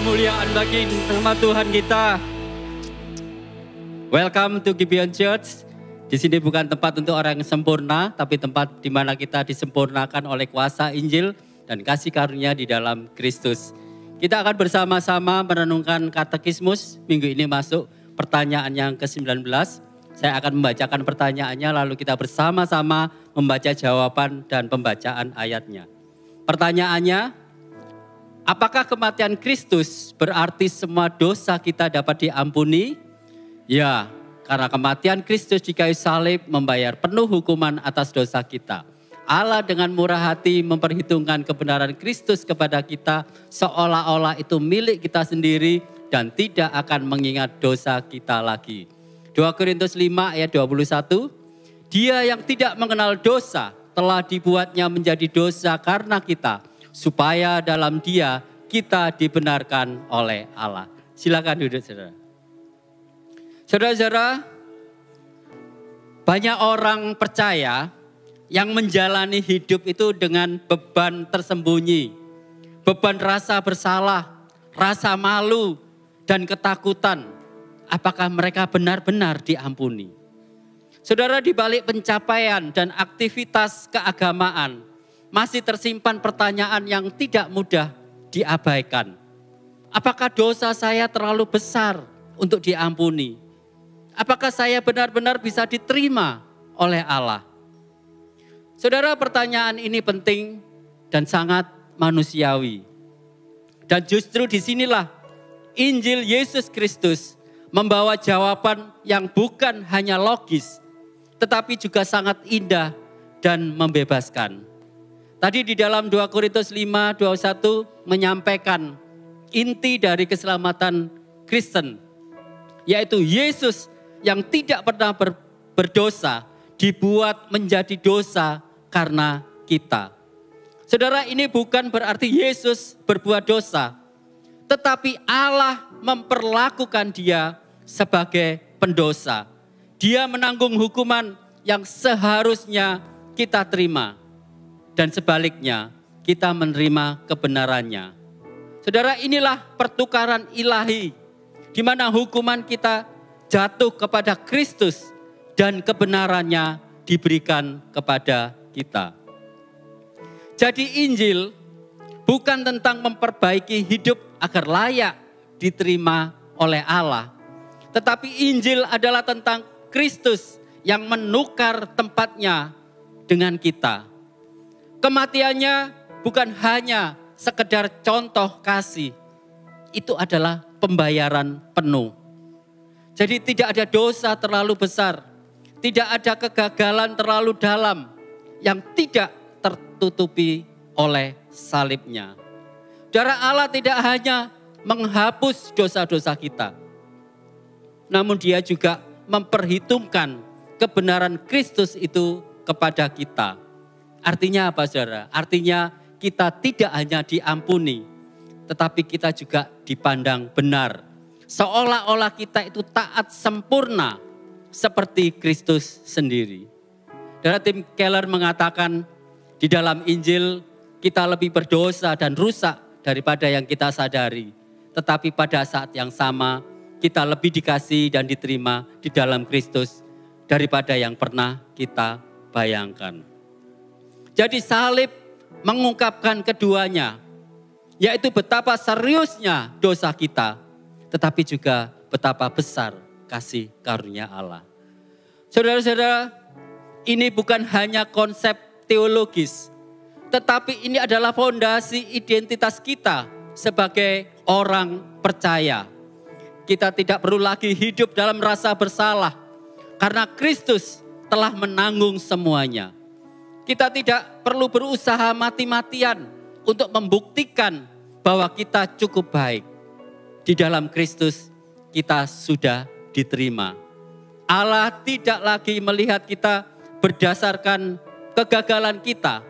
kemuliaan bagi nama Tuhan kita. Welcome to Gibeon Church. Di sini bukan tempat untuk orang yang sempurna, tapi tempat di mana kita disempurnakan oleh kuasa Injil dan kasih karunia di dalam Kristus. Kita akan bersama-sama merenungkan katekismus. Minggu ini masuk pertanyaan yang ke-19. Saya akan membacakan pertanyaannya, lalu kita bersama-sama membaca jawaban dan pembacaan ayatnya. Pertanyaannya, apakah kematian Kristus berarti semua dosa kita dapat diampuni? Ya, karena kematian Kristus di kayu salib membayar penuh hukuman atas dosa kita. Allah dengan murah hati memperhitungkan kebenaran Kristus kepada kita seolah-olah itu milik kita sendiri dan tidak akan mengingat dosa kita lagi. 2 Korintus 5 ayat 21, Dia yang tidak mengenal dosa telah dibuatnya menjadi dosa karena kita, supaya dalam Dia kita dibenarkan oleh Allah. Silakan duduk, saudara. Saudara-saudara, banyak orang percaya yang menjalani hidup itu dengan beban tersembunyi, beban rasa bersalah, rasa malu, dan ketakutan. Apakah mereka benar-benar diampuni? Saudara, di balik pencapaian dan aktivitas keagamaan, masih tersimpan pertanyaan yang tidak mudah diabaikan. Apakah dosa saya terlalu besar untuk diampuni? Apakah saya benar-benar bisa diterima oleh Allah? Saudara, pertanyaan ini penting dan sangat manusiawi. Dan justru disinilah Injil Yesus Kristus membawa jawaban yang bukan hanya logis, tetapi juga sangat indah dan membebaskan. Tadi di dalam 2 Korintus 5, 21 menyampaikan inti dari keselamatan Kristen, yaitu Yesus yang tidak pernah berdosa dibuat menjadi dosa karena kita. Saudara, ini bukan berarti Yesus berbuat dosa, tetapi Allah memperlakukan dia sebagai pendosa. Dia menanggung hukuman yang seharusnya kita terima. Dan sebaliknya, kita menerima kebenarannya. Saudara, inilah pertukaran ilahi, di mana hukuman kita jatuh kepada Kristus dan kebenarannya diberikan kepada kita. Jadi Injil bukan tentang memperbaiki hidup agar layak diterima oleh Allah. Tetapi Injil adalah tentang Kristus yang menukar tempatnya dengan kita. Kematiannya bukan hanya sekedar contoh kasih. Itu adalah pembayaran penuh. Jadi tidak ada dosa terlalu besar. Tidak ada kegagalan terlalu dalam yang tidak tertutupi oleh salibnya. Darah Allah tidak hanya menghapus dosa-dosa kita, namun Dia juga memperhitungkan kebenaran Kristus itu kepada kita. Artinya apa, saudara? Artinya kita tidak hanya diampuni, tetapi kita juga dipandang benar. Seolah-olah kita itu taat sempurna seperti Kristus sendiri. Dan Tim Keller mengatakan di dalam Injil kita lebih berdosa dan rusak daripada yang kita sadari. Tetapi pada saat yang sama kita lebih dikasih dan diterima di dalam Kristus daripada yang pernah kita bayangkan. Jadi salib mengungkapkan keduanya, yaitu betapa seriusnya dosa kita, tetapi juga betapa besar kasih karunia Allah. Saudara-saudara, ini bukan hanya konsep teologis, tetapi ini adalah fondasi identitas kita sebagai orang percaya. Kita tidak perlu lagi hidup dalam rasa bersalah karena Kristus telah menanggung semuanya. Kita tidak perlu berusaha mati-matian untuk membuktikan bahwa kita cukup baik. Di dalam Kristus kita sudah diterima. Allah tidak lagi melihat kita berdasarkan kegagalan kita,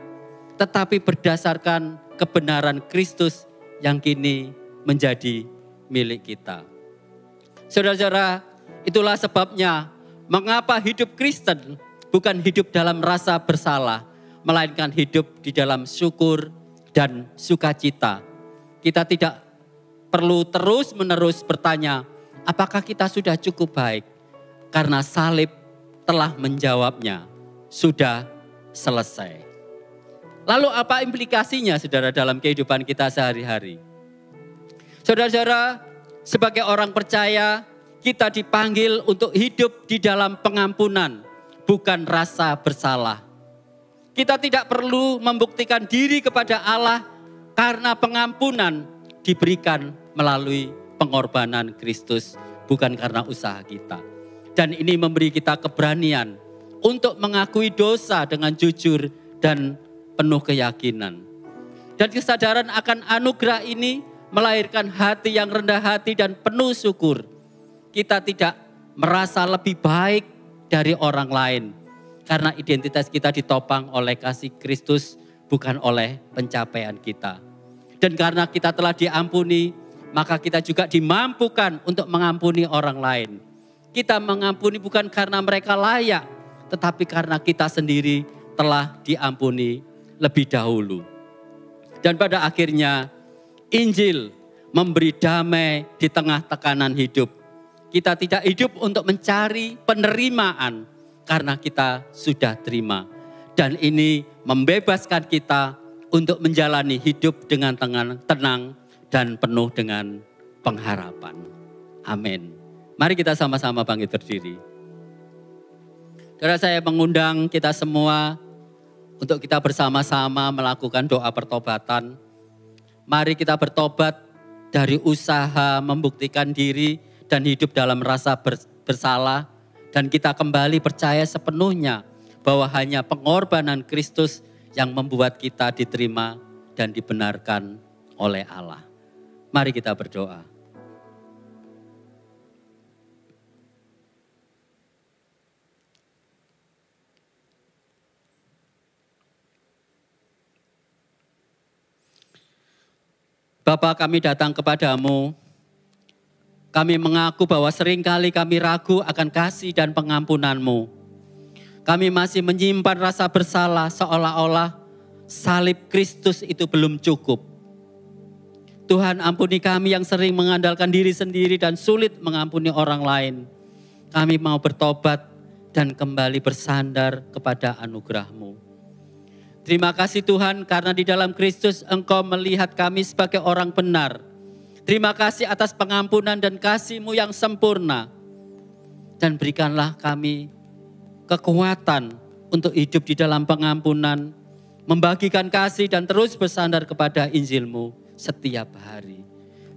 tetapi berdasarkan kebenaran Kristus yang kini menjadi milik kita. Saudara-saudara, itulah sebabnya mengapa hidup Kristen bukan hidup dalam rasa bersalah, melainkan hidup di dalam syukur dan sukacita. Kita tidak perlu terus-menerus bertanya, apakah kita sudah cukup baik? Karena salib telah menjawabnya, sudah selesai. Lalu apa implikasinya saudara dalam kehidupan kita sehari-hari? Saudara-saudara, sebagai orang percaya, kita dipanggil untuk hidup di dalam pengampunan, bukan rasa bersalah. Kita tidak perlu membuktikan diri kepada Allah karena pengampunan diberikan melalui pengorbanan Kristus, bukan karena usaha kita. Dan ini memberi kita keberanian untuk mengakui dosa dengan jujur dan penuh keyakinan. Dan kesadaran akan anugerah ini melahirkan hati yang rendah hati dan penuh syukur. Kita tidak merasa lebih baik dari orang lain, karena identitas kita ditopang oleh kasih Kristus, bukan oleh pencapaian kita. Dan karena kita telah diampuni, maka kita juga dimampukan untuk mengampuni orang lain. Kita mengampuni bukan karena mereka layak, tetapi karena kita sendiri telah diampuni lebih dahulu. Dan pada akhirnya, Injil memberi damai di tengah tekanan hidup. Kita tidak hidup untuk mencari penerimaan, karena kita sudah terima. Dan ini membebaskan kita untuk menjalani hidup dengan tenang dan penuh dengan pengharapan. Amin. Mari kita sama-sama bangkit berdiri. Saudara, saya mengundang kita semua untuk kita bersama-sama melakukan doa pertobatan. Mari kita bertobat dari usaha membuktikan diri dan hidup dalam rasa bersalah. Dan kita kembali percaya sepenuhnya bahwa hanya pengorbanan Kristus yang membuat kita diterima dan dibenarkan oleh Allah. Mari kita berdoa. Bapa, kami datang kepadamu. Kami mengaku bahwa seringkali kami ragu akan kasih dan pengampunan-Mu. Kami masih menyimpan rasa bersalah seolah-olah salib Kristus itu belum cukup. Tuhan, ampuni kami yang sering mengandalkan diri sendiri dan sulit mengampuni orang lain. Kami mau bertobat dan kembali bersandar kepada anugerah-Mu. Terima kasih Tuhan, karena di dalam Kristus Engkau melihat kami sebagai orang benar. Terima kasih atas pengampunan dan kasih-Mu yang sempurna. Dan berikanlah kami kekuatan untuk hidup di dalam pengampunan, membagikan kasih dan terus bersandar kepada Injil-Mu setiap hari.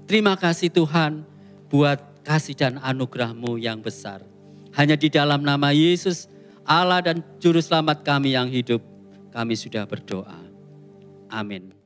Terima kasih Tuhan buat kasih dan anugerah-Mu yang besar. Hanya di dalam nama Yesus, Allah dan Juru Selamat kami yang hidup, kami sudah berdoa. Amin.